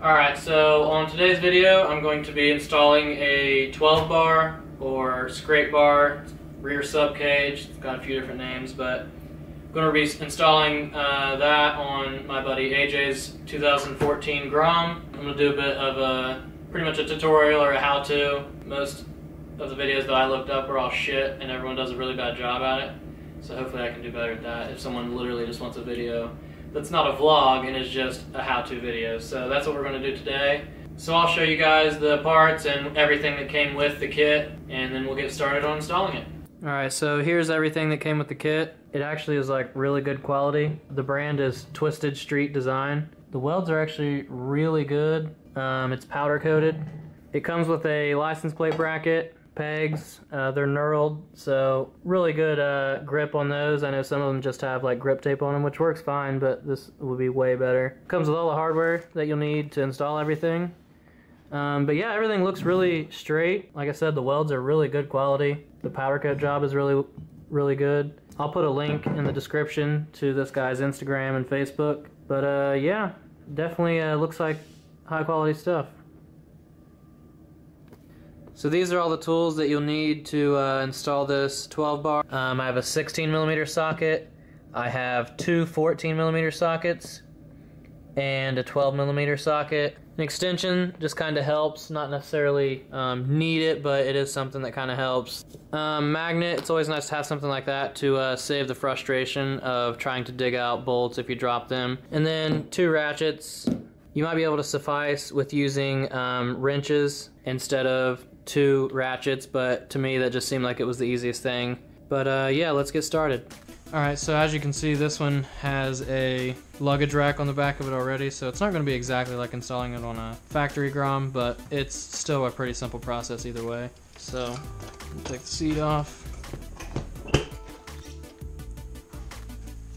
Alright, so on today's video I'm going to be installing a 12 bar or scrape bar rear sub cage. It's got a few different names, but I'm going to be installing that on my buddy AJ's 2014 Grom. I'm going to do a bit of pretty much a tutorial or a how-to. Most of the videos that I looked up are all shit and everyone does a really bad job at it. So hopefully I can do better at that if someone literally just wants a video that's not a vlog and is just a how-to video. So that's what we're going to do today. So I'll show you guys the parts and everything that came with the kit, and then we'll get started on installing it. Alright, so here's everything that came with the kit. It actually is like really good quality. The brand is Twisted Street Design. The welds are actually really good. It's powder coated. It comes with a license plate bracket, pegs, they're knurled, so really good grip on those. I know some of them just have like grip tape on them, which works fine, but this will be way better. Comes with all the hardware that you'll need to install everything. But yeah, everything looks really straight. Like I said, the welds are really good quality. The powder coat job is really good. I'll put a link in the description to this guy's Instagram and Facebook. But yeah, definitely looks like high quality stuff. So these are all the tools that you'll need to install this 12 bar. I have a 16mm socket, I have two 14mm sockets, and a 12mm socket. An extension just kind of helps, not necessarily need it, but it is something that kind of helps. Magnet, it's always nice to have something like that to save the frustration of trying to dig out bolts if you drop them. And then two ratchets. You might be able to suffice with using wrenches instead of two ratchets, but to me that just seemed like it was the easiest thing. But yeah, let's get started. Alright, so as you can see, this one has a luggage rack on the back of it already, so it's not going to be exactly like installing it on a factory Grom, but it's still a pretty simple process either way. So, take the seat off.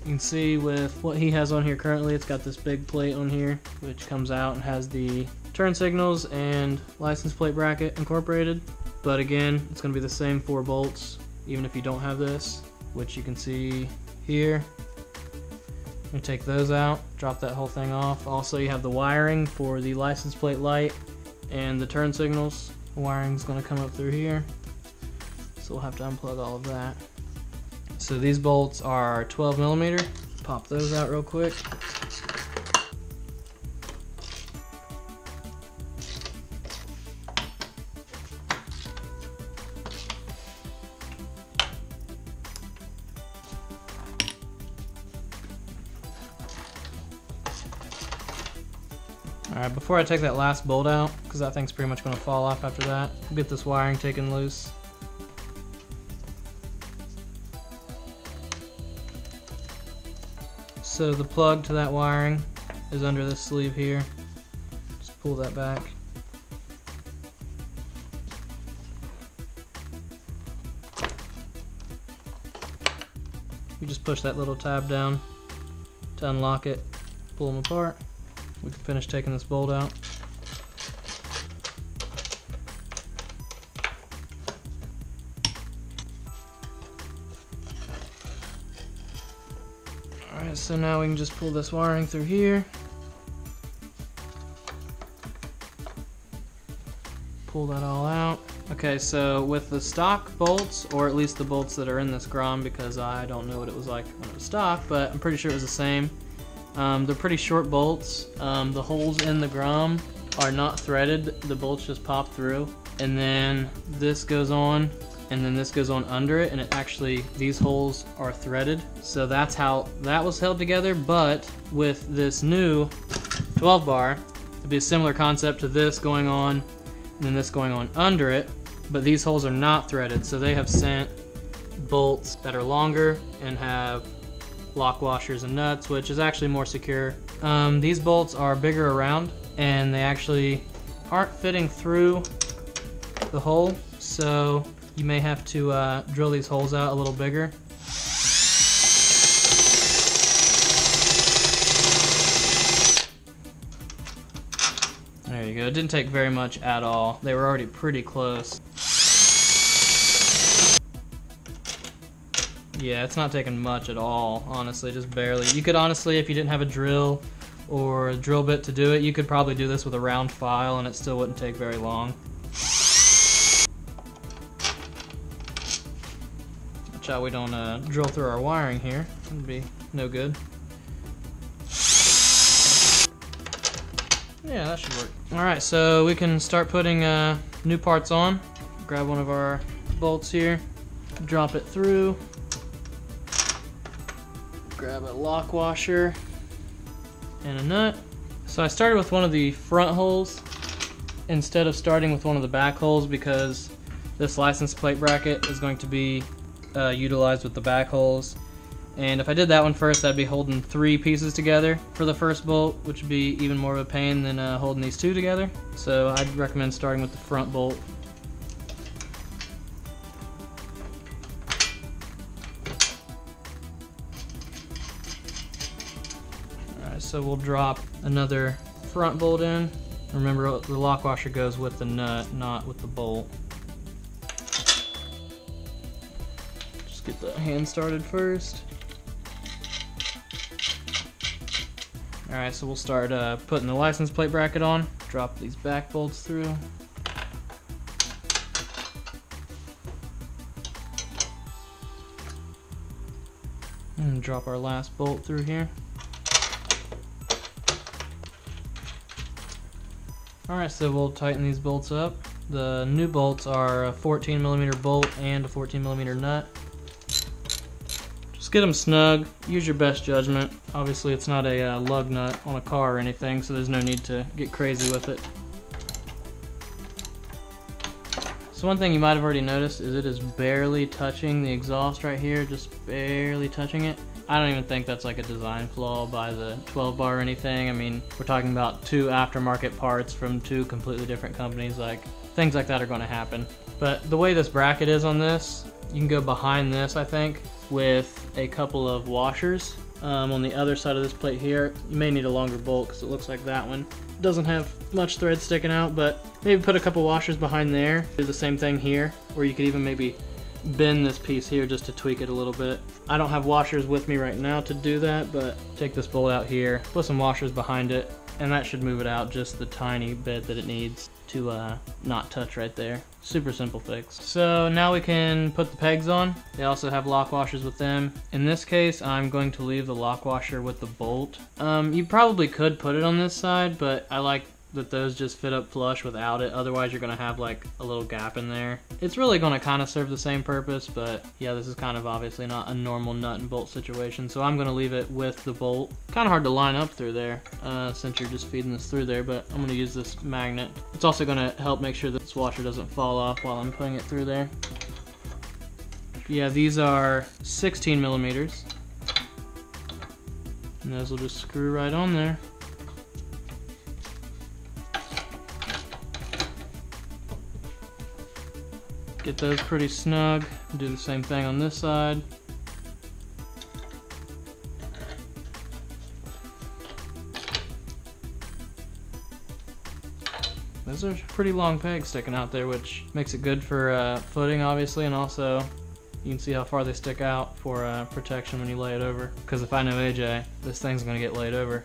You can see with what he has on here currently, it's got this big plate on here, which comes out and has the turn signals and license plate bracket incorporated. But again, it's going to be the same 4 bolts, even if you don't have this, which you can see here. I'm going to take those out, drop that whole thing off. Also, you have the wiring for the license plate light and the turn signals. The wiring is going to come up through here, so we'll have to unplug all of that. So these bolts are 12mm. Pop those out real quick. Alright, before I take that last bolt out, because that thing's pretty much going to fall off after that, we'll get this wiring taken loose. So the plug to that wiring is under this sleeve here. Just pull that back. You just push that little tab down to unlock it, pull them apart. We can finish taking this bolt out. Alright, so now we can just pull this wiring through here. Pull that all out. Okay, so with the stock bolts, or at least the bolts that are in this Grom, because I don't know what it was like when it was stock, but I'm pretty sure it was the same. They're pretty short bolts. The holes in the Grom are not threaded. The bolts just pop through. And then this goes on, and then this goes on under it, and it actually, these holes are threaded. So that's how that was held together, but with this new 12 bar, it'd be a similar concept to this going on, and then this going on under it, but these holes are not threaded, so they have sent bolts that are longer and have lock washers and nuts, which is actually more secure. These bolts are bigger around, and they actually aren't fitting through the hole, so you may have to drill these holes out a little bigger. There you go. It didn't take very much at all. They were already pretty close. Yeah, it's not taking much at all, honestly, just barely. You could honestly, if you didn't have a drill or a drill bit to do it. You could probably do this with a round file and it still wouldn't take very long. Watch out we don't drill through our wiring here. That'd be no good. Yeah, that should work. Alright, so we can start putting new parts on. Grab one of our bolts here, drop it through. Grab a lock washer and a nut. So I started with one of the front holes instead of starting with one of the back holes because this license plate bracket is going to be utilized with the back holes. And if I did that one first, I'd be holding 3 pieces together for the first bolt, which would be even more of a pain than holding these 2 together. So I'd recommend starting with the front bolt. Alright, so we'll drop another front bolt in. Remember, the lock washer goes with the nut, not with the bolt. Just get the hand started first. Alright, so we'll start putting the license plate bracket on. Drop these back bolts through. And drop our last bolt through here. Alright, so we'll tighten these bolts up. The new bolts are a 14mm bolt and a 14mm nut. Just get them snug, use your best judgment. Obviously it's not a lug nut on a car or anything, so there's no need to get crazy with it. So one thing you might have already noticed is it is barely touching the exhaust right here, just barely touching it. I don't even think that's like a design flaw by the 12 bar or anything. I mean, we're talking about 2 aftermarket parts from 2 completely different companies. Like, things like that are going to happen. But the way this bracket is on this, you can go behind this, I think, with a couple of washers. On the other side of this plate here, you may need a longer bolt because it looks like that one doesn't have much thread sticking out, but maybe put a couple washers behind there. Do the same thing here, or you could even maybe bend this piece here just to tweak it a little bit. I don't have washers with me right now to do that, but take this bolt out here, put some washers behind it, and that should move it out just the tiny bit that it needs to not touch right there. Super simple fix. So now we can put the pegs on. They also have lock washers with them. In this case, I'm going to leave the lock washer with the bolt. You probably could put it on this side, but I like that those just fit up flush without it. Otherwise you're gonna have like a little gap in there. It's really gonna kind of serve the same purpose, but yeah, this is kind of obviously not a normal nut and bolt situation, so I'm gonna leave it with the bolt. Kind of hard to line up through there since you're just feeding this through there, but I'm gonna use this magnet. It's also gonna help make sure that this washer doesn't fall off while I'm putting it through there. Yeah, these are 16mm, and those will just screw right on there. Get those pretty snug. Do the same thing on this side. Those are pretty long pegs sticking out there, which makes it good for footing, obviously, and also you can see how far they stick out for protection when you lay it over. Because if I know AJ, this thing's gonna get laid over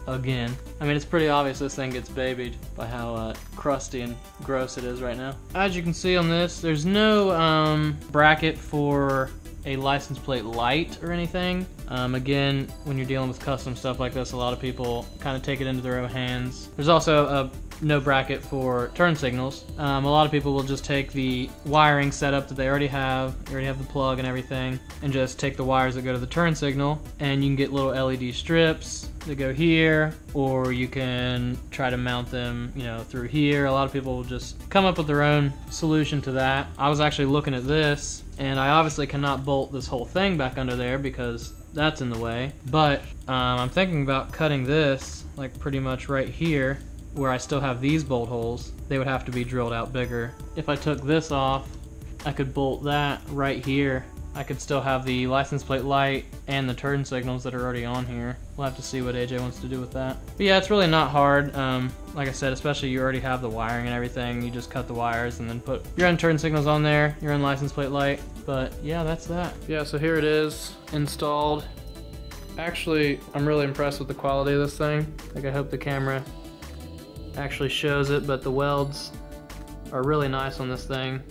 again. I mean, it's pretty obvious this thing gets babied by how crusty and gross it is right now. As you can see on this, there's no bracket for a license plate light or anything. Again, when you're dealing with custom stuff like this, a lot of people kind of take it into their own hands. There's also no bracket for turn signals. A lot of people will just take the wiring setup that they already have the plug and everything, and just take the wires that go to the turn signal, and you can get little LED strips that go here, or you can try to mount them, you know, through here. A lot of people will just come up with their own solution to that. I was actually looking at this, and I obviously cannot bolt this whole thing back under there because that's in the way, but I'm thinking about cutting this like pretty much right here where I still have these bolt holes. They would have to be drilled out bigger. If I took this off, I could bolt that right here. I could still have the license plate light and the turn signals that are already on here. We'll have to see what AJ wants to do with that. But yeah, it's really not hard. Like I said, especially you already have the wiring and everything. You just cut the wires and then put your own turn signals on there, your own license plate light. But yeah, that's that. Yeah, so here it is installed. Actually, I'm really impressed with the quality of this thing. Like, I hope the camera actually shows it, but the welds are really nice on this thing.